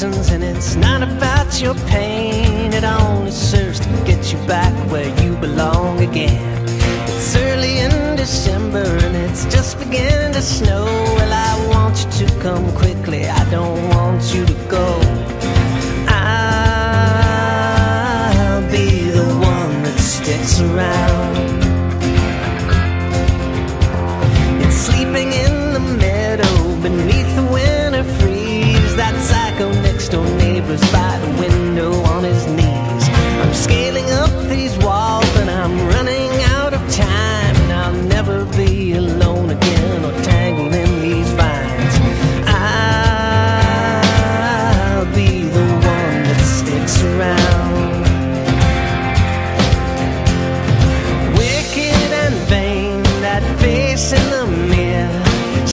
reasons, and it's not about your pain. It only serves to get you back where you belong again. It's early in December and it's just beginning to snow. Well, I want you to come quickly, I don't want you to go. I'll be the one that sticks around. It's sleeping in the meadow beneath the winter freeze. That psycho next door neighbor's by the window on his knees. I'm scaling up these walls and I'm running out of time, and I'll never be alone again or tangled in these vines. I'll be the one that sticks around. Wicked and vain, that face in